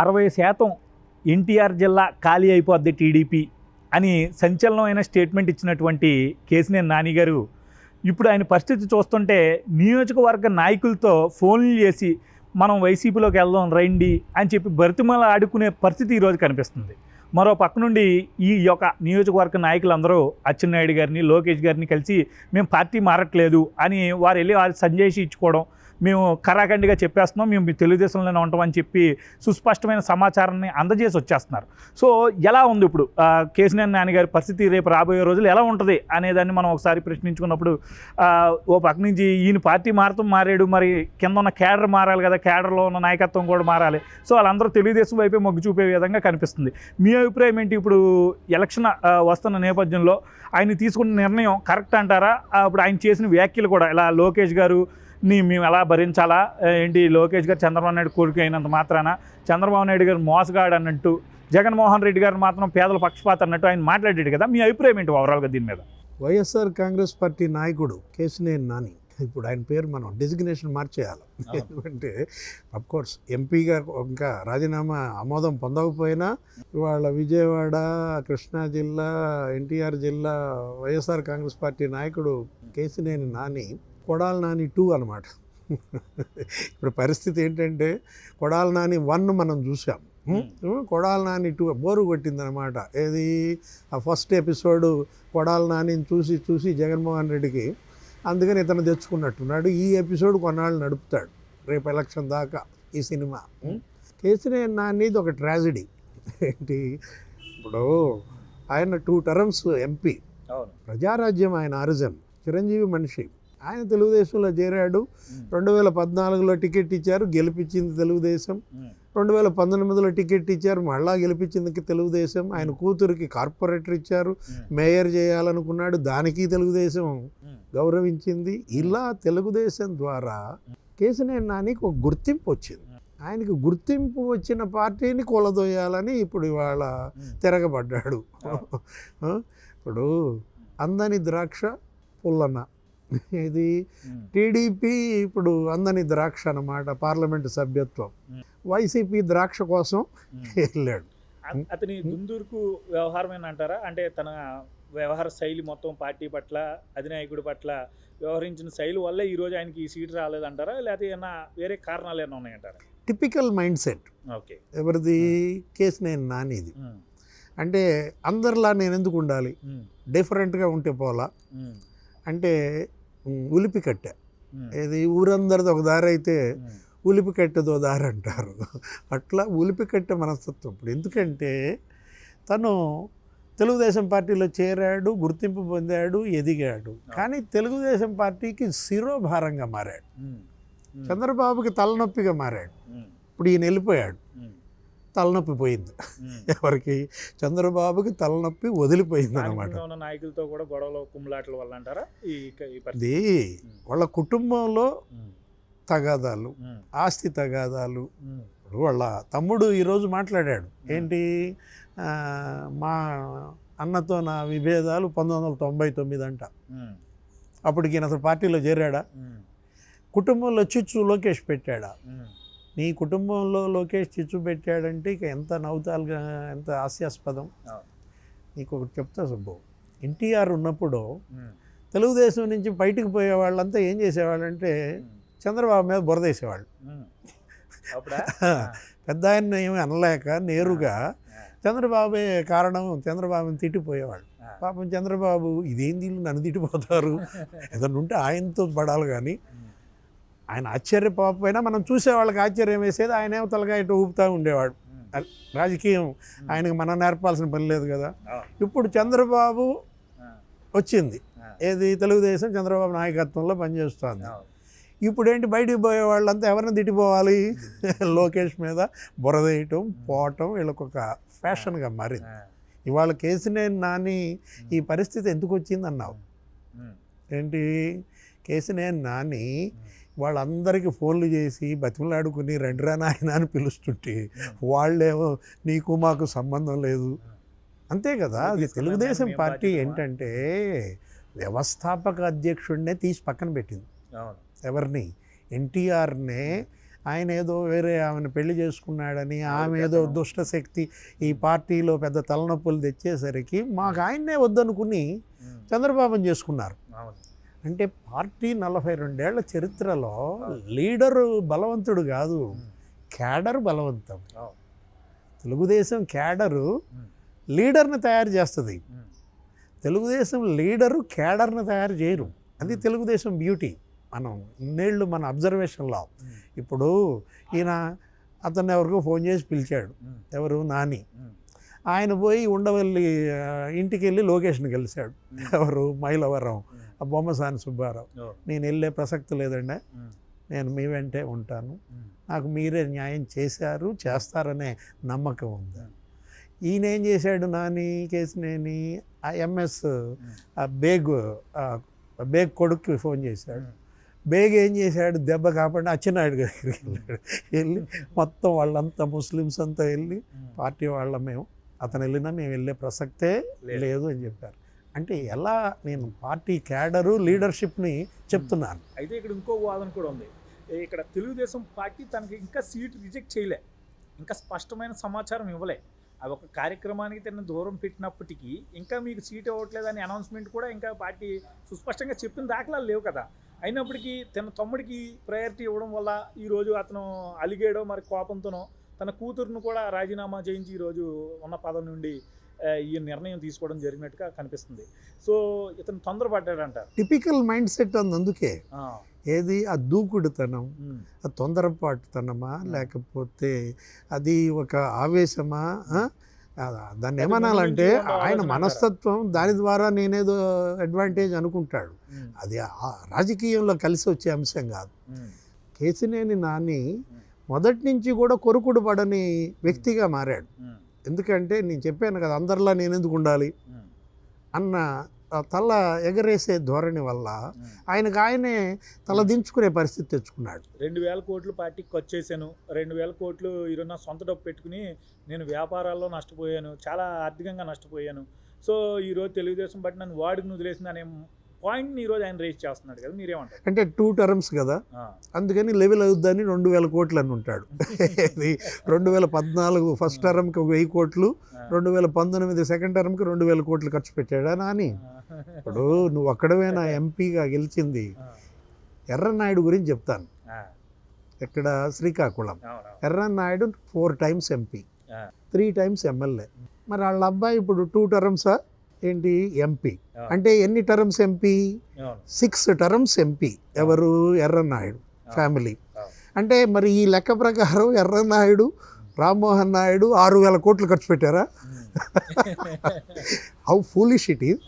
60% ఎన్టీఆర్ జిల్లా ఖాళీ అయిపోద్ది టీడీపీ అని సంచలనమైన స్టేట్మెంట్ ఇచ్చినటువంటి కేసినేని నాని గారు ఇప్పుడు ఆయన పరిస్థితి చూస్తుంటే నియోజకవర్గ నాయకులతో ఫోన్లు చేసి మనం వైసీపీలోకి వెళ్దాం రండి అని చెప్పి బతిమాల ఆడుకునే పరిస్థితి ఈరోజు కనిపిస్తుంది. మరో పక్క నుండి ఈ యొక్క నియోజకవర్గ నాయకులందరూ అచ్చెన్నాయుడు గారిని, లోకేష్ గారిని కలిసి మేము పార్టీ మారట్లేదు అని వారు వెళ్ళి వాళ్ళు సంజయ్ ఇచ్చుకోవడం, మేము కరాఖండిగా చెప్పేస్తున్నాం, మేము తెలుగుదేశంలోనే ఉంటామని చెప్పి సుస్పష్టమైన సమాచారాన్ని అందజేసి వచ్చేస్తున్నారు. సో ఎలా ఉంది ఇప్పుడు కేసినేని నాని గారి పరిస్థితి రేపు రాబోయే రోజులు ఎలా ఉంటుంది అనేదాన్ని మనం ఒకసారి ప్రశ్నించుకున్నప్పుడు ఓ పక్క నుంచి ఈయన పార్టీ మారాడు, మరి కింద ఉన్న క్యాడర్ మారాలి కదా, క్యాడర్లో ఉన్న నాయకత్వం కూడా మారాలి. సో వాళ్ళందరూ తెలుగుదేశం వైపే మొగ్గు చూపే విధంగా కనిపిస్తుంది. మీ అభిప్రాయం ఏంటి? ఇప్పుడు ఎలక్షన్ వస్తున్న నేపథ్యంలో ఆయన తీసుకున్న నిర్ణయం కరెక్ట్ అంటారా? ఇప్పుడు ఆయన చేసిన వ్యాఖ్యలు కూడా ఇలా లోకేష్ గారు మేము ఎలా భరించాలా ఏంటి, లోకేష్ గారు చంద్రబాబు నాయుడు కొడుకు అయినంత మాత్రాన చంద్రబాబు నాయుడు గారు మోసగాడు అన్నట్టు, జగన్మోహన్ రెడ్డి గారు మాత్రం పేదల పక్షపాత అన్నట్టు ఆయన మాట్లాడాడు కదా, మీ అభిప్రాయం ఏంటి ఓవరాల్గా దీని మీద? వైఎస్ఆర్ కాంగ్రెస్ పార్టీ నాయకుడు కేసినేని నాని, ఇప్పుడు ఆయన పేరు మనం డెసిగ్నేషన్ మార్చేయాలి. ఎందుకంటే అఫ్కోర్స్ ఎంపీగా ఇంకా రాజీనామా ఆమోదం పొందకపోయినా ఇవాళ విజయవాడ, కృష్ణా జిల్లా, ఎన్టీఆర్ జిల్లా వైఎస్ఆర్ కాంగ్రెస్ పార్టీ నాయకుడు కేసినేని నాని కొడాలి నాని 2 అనమాట. ఇప్పుడు పరిస్థితి ఏంటంటే కొడాలి నాని 1 మనం చూసాం, కొడాలి నాని 2 బోరు కొట్టిందనమాట. ఏది ఆ ఫస్ట్ ఎపిసోడు కొడాలి నానిని చూసి జగన్మోహన్ రెడ్డికి, అందుకని ఇతను తెచ్చుకున్నట్టున్నాడు. ఈ ఎపిసోడ్ కొన్నాళ్ళు నడుపుతాడు రేపు ఎలక్షన్ దాకా ఈ సినిమా. కేసినేని నానిది ఒక ట్రాజడీ ఏంటి, ఇప్పుడు ఆయన 2 టర్మ్స్ ఎంపీ, ప్రజారాజ్యం ఆయన ఆరిజన్, చిరంజీవి మనిషి. ఆయన తెలుగుదేశంలో చేరాడు. 2014లో టికెట్ ఇచ్చారు, గెలిపించింది తెలుగుదేశం. 2019లో టికెట్ ఇచ్చారు, మళ్ళా గెలిపించింది తెలుగుదేశం. ఆయన కూతురికి కార్పొరేటర్ ఇచ్చారు, మేయర్ చేయాలనుకున్నాడు, దానికి తెలుగుదేశం గౌరవించింది. ఇలా తెలుగుదేశం ద్వారా కేసినేని నానికి ఒక గుర్తింపు వచ్చింది. ఆయనకు గుర్తింపు వచ్చిన పార్టీని కూలదోయాలని ఇప్పుడు ఇవాళ తిరగబడ్డాడు. ఇప్పుడు అందని ద్రాక్ష పుల్లన్న, ఇది టీడీపీ ఇప్పుడు అందని ద్రాక్ష అన్నమాట, పార్లమెంటు సభ్యత్వం. వైసీపీ ద్రాక్ష కోసం వెళ్ళాడు. అతని దుందూరుకు వ్యవహారమైన అంటారా? అంటే తన వ్యవహార శైలి మొత్తం పార్టీ పట్ల, అధినాయకుడి పట్ల వ్యవహరించిన శైలి వల్ల ఈరోజు ఆయనకి ఈ సీట్ రాలేదంటారా, లేకపోతే ఏమన్నా వేరే కారణాలు ఏమైనా ఉన్నాయంటారా? Typical mindset. ఓకే, ఎవరిది? కేసినేని నానిది. అంటే అందరిలా నేను ఎందుకు ఉండాలి, డిఫరెంట్గా ఉంటే పోలా అంటే ఉలిపి కట్టె. ఏది ఊరందరిది ఒక దారి అయితే ఉలిపి కట్టెదో దారి అంటారు. అట్లా ఉలిపి కట్టె మనస్తత్వం. ఇప్పుడు ఎందుకంటే తను తెలుగుదేశం పార్టీలో చేరాడు, గుర్తింపు పొందాడు, ఎదిగాడు. కానీ తెలుగుదేశం పార్టీకి శిరోభారంగా మారాడు, చంద్రబాబుకి తలనొప్పిగా మారాడు. ఇప్పుడు ఈయన వెళ్ళిపోయాడు, తలనొప్పి పోయింది. ఎవరికి? చంద్రబాబుకి తలనొప్పి వదిలిపోయింది అనమాట. నాయకులతో కూడా గొడవలు కుమ్ములాటల వల్ల అంటారా? ఇది వాళ్ళ కుటుంబంలో తగాదాలు, ఆస్తి తగాదాలు. ఇప్పుడు వాళ్ళ తమ్ముడు ఈరోజు మాట్లాడాడు, ఏంటి, మా అన్నతో నా విభేదాలు 1999 అంట. అప్పటికి ఈయన అసలు పార్టీలో చేరాడా? కుటుంబంలో చిచ్చు లోకేష్ పెట్టాడా? నీ కుటుంబంలో లోకేష్ చిచ్చు పెట్టాడంటే ఇక ఎంత నవ్వుతాలుగా, ఎంత హాస్యాస్పదం. నీకు ఒకటి చెప్తా సుబ్బు, ఎన్టీఆర్ ఉన్నప్పుడు తెలుగుదేశం నుంచి బయటకు పోయే వాళ్ళంతా ఏం చేసేవాళ్ళంటే చంద్రబాబు మీద బురదేసేవాళ్ళు. పెద్ద ఆయన ఏమి అనలేక నేరుగా చంద్రబాబే కారణం, చంద్రబాబుని తిట్టిపోయేవాళ్ళు. పాపం చంద్రబాబు ఇదేంది నన్ను తిట్టిపోతారు, ఏదన్నా ఉంటే ఆయనతో పడాలి. కానీ ఆయన ఆశ్చర్యపోకపోయినా మనం చూసేవాళ్ళకి ఆశ్చర్యం వేసేది, ఆయనేమో తలగా ఇటు ఊపుతూ ఉండేవాడు. రాజకీయం ఆయనకు మనం నేర్పాల్సిన పని లేదు కదా. ఇప్పుడు చంద్రబాబు వచ్చింది, ఏది తెలుగుదేశం చంద్రబాబు నాయకత్వంలో పనిచేస్తుంది. ఇప్పుడేంటి, బయటికి పోయే వాళ్ళంతా ఎవరిని తిట్టిపోవాలి, లోకేష్ మీద బురదేయటం, పోవటం వీళ్ళకొక ఫ్యాషన్గా మారింది. ఇవాళ కేసినేని నాని ఈ పరిస్థితి ఎందుకు వచ్చింది అన్నావు ఏంటి? కేసినేని నాని వాళ్ళందరికీ ఫోన్లు చేసి బతిమలాడుకుని రండిరా నాయన అని పిలుస్తుంటే వాళ్ళేమో నీకు మాకు సంబంధం లేదు, అంతే కదా. అది తెలుగుదేశం పార్టీ ఏంటంటే వ్యవస్థాపక అధ్యక్షుడినే తీసి పక్కన పెట్టింది. ఎవరిని? ఎన్టీఆర్నే ఆయన ఏదో వేరే ఆమెను పెళ్లి చేసుకున్నాడని, ఆమె ఏదో దుష్టశక్తి ఈ పార్టీలో పెద్ద తలనొప్పులు తెచ్చేసరికి మాకు ఆయన్నే వద్దనుకుని చంద్రబాబుని చేసుకున్నారు. అంటే పార్టీ 42 ఏళ్ల చరిత్రలో లీడరు బలవంతుడు కాదు, క్యాడర్ బలవంతం. తెలుగుదేశం క్యాడరు లీడర్ని తయారు చేస్తుంది, తెలుగుదేశం లీడరు క్యాడర్ని తయారు చేయరు. అది తెలుగుదేశం బ్యూటీ. మనం ఇన్నేళ్ళు మన అబ్జర్వేషన్లో ఇప్పుడు ఈయన అతన్ని ఎవరికో ఫోన్ చేసి పిలిచాడు, ఎవరు నాని. ఆయన పోయి ఉండవల్లి ఇంటికి వెళ్ళి లొకేషన్కి వెళ్ళాడు. ఎవరు మైలవరం బొమ్మసాని సుబ్బారావు. నేను వెళ్ళే ప్రసక్తి లేదండి, నేను మీ వెంటే ఉంటాను, నాకు మీరే న్యాయం చేశారు చేస్తారనే నమ్మకం ఉంది. ఈయన ఏం చేశాడు నాని కేసినేని, ఆ ఎంఎస్ బేగ్ కొడుక్కి ఫోన్ చేశాడు. బేగ్ ఏం చేశాడు, దెబ్బ కాపాడి అచ్చెన్నాయుడు దగ్గరికి వెళ్ళాడు. వెళ్ళి మొత్తం వాళ్ళంతా ముస్లిమ్స్ అంతా వెళ్ళి పార్టీ వాళ్ళ మేము అతను వెళ్ళినా మేము వెళ్ళే ప్రసక్తే లేదు అని చెప్పారు. అంటే ఎలా నేను పార్టీ క్యాడరు లీడర్షిప్ని చెప్తున్నాను. అయితే ఇక్కడ ఇంకో వాదన కూడా ఉంది. ఇక్కడ తెలుగుదేశం పార్టీ తనకి ఇంకా సీట్ రిజెక్ట్ చేయలే, ఇంకా స్పష్టమైన సమాచారం ఇవ్వలే. అది ఒక కార్యక్రమానికి తన దూరం పెట్టినప్పటికీ ఇంకా మీకు సీట్ ఇవ్వట్లేదని అనౌన్స్మెంట్ కూడా ఇంకా పార్టీ సుస్పష్టంగా చెప్పిన దాఖలాలు లేవు కదా. అయినప్పటికీ తన తమ్ముడికి ప్రయారిటీ ఇవ్వడం వల్ల ఈరోజు అతను అలిగేడో మరి కోపంతోనో తన కూతురును కూడా రాజీనామా చేయించి ఈరోజు ఉన్న పదవి నుండి ఈ నిర్ణయం తీసుకోవడం జరిగినట్టుగా కనిపిస్తుంది. సో ఇతను తొందరపడ్డాడంటారు. టిపికల్ మైండ్ సెట్ అంది. అందుకే ఏది ఆ దూకుడుతనం, ఆ తొందరపాటుతనమా, లేకపోతే అది ఒక ఆవేశమా, దాన్ని ఏమనాలంటే ఆయన మనస్తత్వం, దాని ద్వారా నేనేదో అడ్వాంటేజ్ అనుకుంటాడు. అది రాజకీయంలో కలిసి వచ్చే అంశం కాదు. కేసినేని నాని మొదటి నుంచి కూడా కొరుకుడు పడని వ్యక్తిగా మారాడు. ఎందుకంటే నేను చెప్పాను కదా, అందరిలా నేను ఎందుకు ఉండాలి అన్న తల ఎగరేసే ధోరణి వల్ల ఆయనే తల దించుకునే పరిస్థితి తెచ్చుకున్నాడు. 2000 కోట్లు పార్టీకి ఖర్చు చేశాను, 2000 కోట్లు ఈరోజు నా సొంత డబ్బు పెట్టుకుని నేను వ్యాపారాల్లో నష్టపోయాను, చాలా ఆర్థికంగా నష్టపోయాను. సో ఈరోజు తెలుగుదేశం బట్టి నన్ను వాడికి వదిలేసింది అనే పాయింట్ని ఈరోజు ఆయన రేస్ చేస్తున్నాడు కదా, మీరేమంటారు? అంటే 2 టర్మ్స్ కదా, అందుకని లెవెల్ అవుద్దని 2000 కోట్లు అని ఉంటాడు. 2014 ఫస్ట్ టర్మ్కి 1000 కోట్లు, 2019 సెకండ్ టర్మ్కి 2000 కోట్లు ఖర్చు పెట్టాడా నాని? ఇప్పుడు నువ్వు ఒక్కడవేనా ఎంపీగా గెలిచింది? ఎర్రన్నాయుడు గురించి చెప్తాను. ఇక్కడ Srikakulam Yerrannaidu 4 times MP, 3 times MLA. మరి వాళ్ళ అబ్బాయి ఇప్పుడు 2 టర్మ్సా ఏంటి ఎంపీ? అంటే ఎన్ని టర్మ్స్ ఎంపీ? 6 terms MP. ఎవరు? ఎర్రన్నాయుడు ఫ్యామిలీ. అంటే మరి ఈ లెక్క ప్రకారం ఎర్రన్నాయుడు, రామ్మోహన్ నాయుడు 6000 కోట్లు ఖర్చు పెట్టారా? How foolish it is.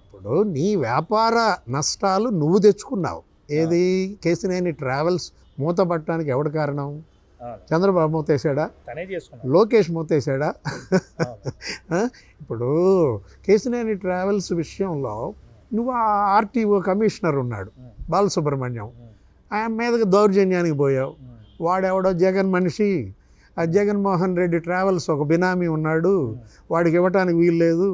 ఇప్పుడు నీ వ్యాపార నష్టాలు నువ్వు తెచ్చుకున్నావు. ఏది? కేసినేని ట్రావెల్స్ మూతపట్టడానికి ఎవడు కారణం? చంద్రబాబు మూతేశాడా? లోకేష్ మూతేశాడా? ఇప్పుడు కేసినేని ట్రావెల్స్ విషయంలో నువ్వు ఆ ఆర్టీఓ కమిషనర్ ఉన్నాడు బాలసుబ్రహ్మణ్యం, ఆయన మీదకి దౌర్జన్యానికి పోయావు. వాడెవడో జగన్ మనిషి, ఆ జగన్మోహన్ రెడ్డి ట్రావెల్స్ ఒక బినామీ ఉన్నాడు, వాడికి ఇవ్వటానికి వీల్లేదు,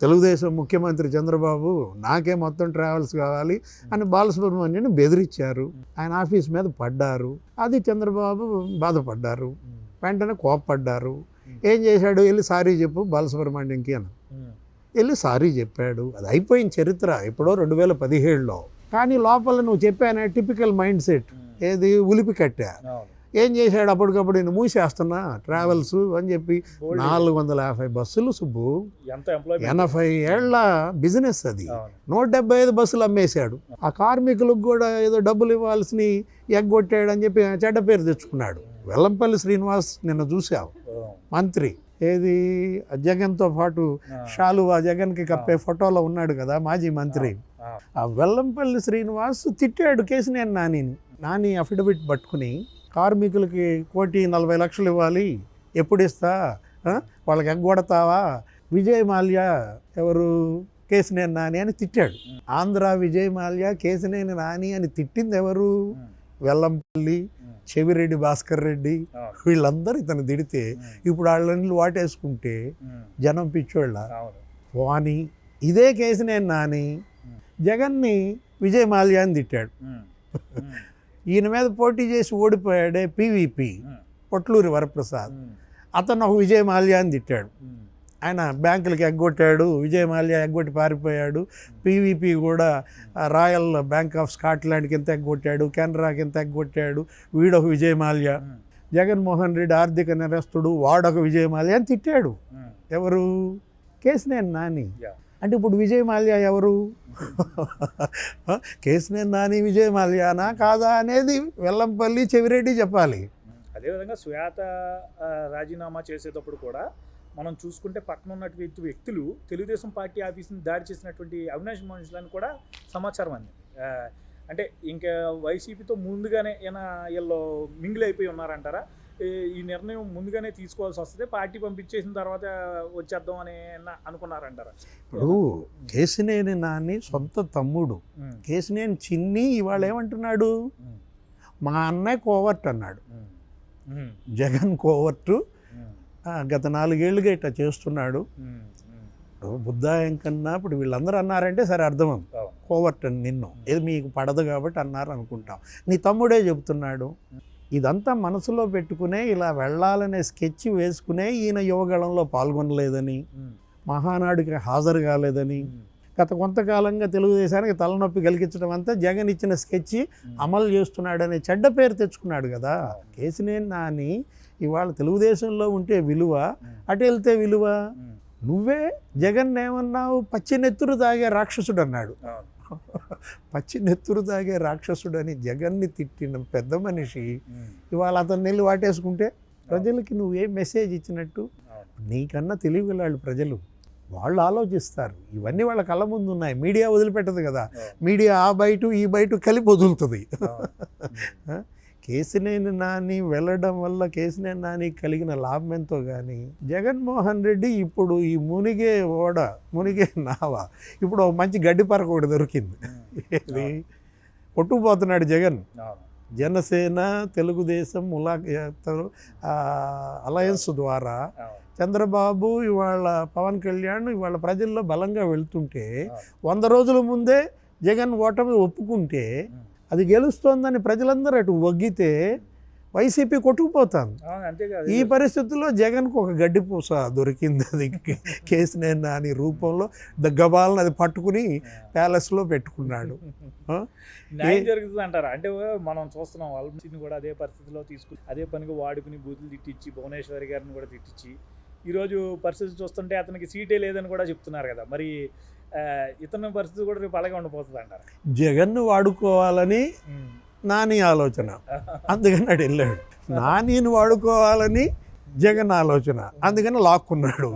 తెలుగుదేశం ముఖ్యమంత్రి చంద్రబాబు నాకే మొత్తం ట్రావెల్స్ కావాలి అని బాలసుబ్రహ్మణ్యాన్ని బెదిరించారు. ఆయన ఆఫీస్ మీద పడ్డారు. అది చంద్రబాబు బాధపడ్డారు, వెంటనే కోప్పడ్డారు. ఏం చేశాడు? వెళ్ళి సారీ చెప్పు బాలసుబ్రహ్మణ్యంకి అని వెళ్ళి సారీ చెప్పాడు. అది అయిపోయిన చరిత్ర ఎప్పుడో 2017లో. కానీ లోపల నువ్వు చెప్పానే టిపికల్ మైండ్ సెట్, ఏది? ఉలిపి కట్టా. ఏం చేశాడు? అప్పటికప్పుడు నేను మూసేస్తున్నా ట్రావెల్స్ అని చెప్పి 450 బస్సులు సుబ్బు, 80 ఏళ్ల బిజినెస్ అది, 175 బస్సులు అమ్మేశాడు. ఆ కార్మికులకు కూడా ఏదో డబ్బులు ఇవ్వాల్సిన ఎగ్గొట్టాడు అని చెప్పి చెడ్డ పేరు తెచ్చుకున్నాడు. వెల్లంపల్లి శ్రీనివాస్ నిన్న చూసావు, మంత్రి, ఏది జగన్తో పాటు షాలువా జగన్కి కప్పే ఫోటోలో ఉన్నాడు కదా మాజీ మంత్రి. ఆ వెల్లంపల్లి శ్రీనివాస్ తిట్టాడు కేసినేని నానిని. నాని అఫిడవిట్ పట్టుకుని కార్మికులకి 1,40,00,000 ఇవ్వాలి, ఎప్పుడు ఇస్తా, వాళ్ళకి ఎగ్గొడతావా? విజయ్ మాల్యా ఎవరు? కేసినేని నాని అని తిట్టాడు. ఆంధ్ర విజయ్ మాల్యా కేసినేని నాని అని తిట్టింది ఎవరు? వెల్లంపల్లి, చెవిరెడ్డి భాస్కర్ రెడ్డి, వీళ్ళందరూ ఇతను తిడితే ఇప్పుడు వాళ్ళని వాటేసుకుంటే జనం పిచ్చోళ్ళ వాణి. ఇదే కేసినేని నాని జగన్ని విజయ్ మాల్యా అని తిట్టాడు. ఈయన మీద పోటీ చేసి ఓడిపోయాడే పీవీపీ పొట్లూరి వరప్రసాద్, అతను ఒక విజయ్ మాల్యాని తిట్టాడు. ఆయన బ్యాంకులకి ఎగ్గొట్టాడు, విజయ్ మాల్యా ఎగ్గొట్టి పారిపోయాడు. పీవీపీ కూడా రాయల్ బ్యాంక్ ఆఫ్ స్కాట్లాండ్కి ఎంత ఎగ్గొట్టాడు, కెనరాకి ఎంత ఎగ్గొట్టాడు, వీడొక విజయ్ మాల్యా. జగన్మోహన్ రెడ్డి ఆర్థిక నేరస్తుడు, వాడొక విజయ్ మాల్యా అని తిట్టాడు. ఎవరు? కేసినేని నాని. అంటే ఇప్పుడు విజయ్ మాల్యా ఎవరు? కేసినేని నాని విజయ్ మాల్యానా కాదా అనేది వెల్లంపల్లి చెవిరెడ్డి చెప్పాలి. అదేవిధంగా శ్వేత రాజీనామా చేసేటప్పుడు కూడా మనం చూసుకుంటే పక్కన ఉన్నటువంటి వ్యక్తులు తెలుగుదేశం పార్టీ ఆఫీస్ని దాడి చేసినటువంటి అవినాష్ మనుషులని కూడా సమాచారం అంది. అంటే ఇంకా వైసీపీతో ముందుగానే ఏమైనా వీళ్ళు మింగిల్ అయిపోయి ఉన్నారంటారా? ఈ నిర్ణయం ముందుగానే తీసుకోవాల్సి వస్తుంది, పార్టీ పంపించేసిన తర్వాత వచ్చేద్దాం అని అనుకున్నారంటారా? ఇప్పుడు కేసినేని నాని సొంత తమ్ముడు కేసినేని చిన్ని ఇవాళ ఏమంటున్నాడు? మా అన్నయ్య కోవర్ట్ అన్నాడు. జగన్ కోవర్టు గత 4 ఏళ్ళుగా ఇట్లా చేస్తున్నాడు. బుద్ధాయం కన్నా ఇప్పుడు వీళ్ళందరూ అన్నారంటే సరే అర్థం కోవర్ట్ అని నిన్ను ఏది మీకు పడదు కాబట్టి అన్నారు అనుకుంటాం. నీ తమ్ముడే చెబుతున్నాడు. ఇదంతా మనసులో పెట్టుకునే ఇలా వెళ్ళాలనే స్కెచ్ వేసుకునే ఈయన యువగళంలో పాల్గొనలేదని, మహానాడుకి హాజరు కాలేదని, గత కొంతకాలంగా తెలుగుదేశానికి తలనొప్పి కలిగించడం అంతా జగన్ ఇచ్చిన స్కెచ్ అమలు చేస్తున్నాడనే చెడ్డ పేరు తెచ్చుకున్నాడు కదా. కేసినేని నాని ఇవాళ తెలుగుదేశంలో ఉంటే విలువ, అటు వెళ్తే విలువ. నువ్వే జగన్ ఏమన్నావు? పచ్చి నెత్తురు తాగే రాక్షసుడు అన్నాడు. పచ్చి నెత్తురు తాగే రాక్షసుడు అని జగన్ని తిట్టిన పెద్ద మనిషి ఇవాళ అతను నెల్లి వాటేసుకుంటే ప్రజలకి నువ్వేం మెసేజ్ ఇచ్చినట్టు? నీకన్నా తెలివిగలాళ్ళు ప్రజలు, వాళ్ళు ఆలోచిస్తారు. ఇవన్నీ వాళ్ళ కళ్ళ ముందు ఉన్నాయి. మీడియా వదిలిపెట్టదు కదా. మీడియా ఆ బయట ఈ బయట కలిపి వదులుతుంది. కేసినేని నాని వెళ్ళడం వల్ల కేసినేని నాని కలిగిన లాభం ఎంతో కానీ జగన్మోహన్ రెడ్డి ఇప్పుడు ఈ మునిగే నావ ఇప్పుడు మంచి గడ్డి పరక ఒకటి దొరికింది. ఏది కొట్టుకుపోతున్నాడు జగన్. జనసేన తెలుగుదేశం అలయన్స్ ద్వారా చంద్రబాబు ఇవాళ పవన్ కళ్యాణ్ ఇవాళ ప్రజల్లో బలంగా వెళ్తుంటే 100 రోజుల ముందే జగన్ ఓటమి ఒప్పుకుంటే అది గెలుస్తోందని ప్రజలందరూ అటు వగ్గితే వైసీపీ కొట్టుకుపోతాను. ఈ పరిస్థితుల్లో జగన్కు ఒక గడ్డిపూస దొరికింది. అది కేసినేని నాని రూపంలో గబాలను అది పట్టుకుని ప్యాలెస్లో పెట్టుకున్నాడు. న్యాయం జరుగుతుంది అంటారా? అంటే మనం చూస్తున్నాం వాళ్ళని కూడా అదే పరిస్థితిలో తీసుకుని అదే పనిగా వాడుకుని బూతులు తిట్టించి భువనేశ్వరి గారిని కూడా తిట్టించి ఈరోజు పరిస్థితి చూస్తుంటే అతనికి సీటే లేదని కూడా చెప్తున్నారు కదా. మరి ఇతని పరిస్థితి కూడా రేపు అలాగే ఉండిపోతుంది అంటారు. జగన్ను వాడుకోవాలని నాని ఆలోచన, అందుకని అటు వెళ్ళాడు. నానిని వాడుకోవాలని జగన్ ఆలోచన, అందుకని లాక్కున్నాడు.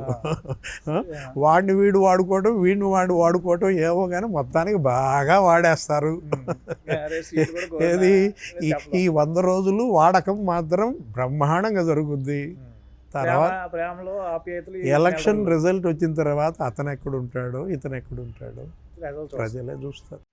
వాడిని వీడు వాడుకోవటం, వీడిని వాడుకోవటం ఏమో కానీ మొత్తానికి బాగా వాడేస్తారు. ఏది ఈ 100 రోజులు వాడకం మాత్రం బ్రహ్మాండంగా జరుగుద్ది. తర్వాత ఎలక్షన్ రిజల్ట్ వచ్చిన తర్వాత అతను ఎక్కడుంటాడో ఇతను ఎక్కడుంటాడో ప్రజలే చూస్తారు.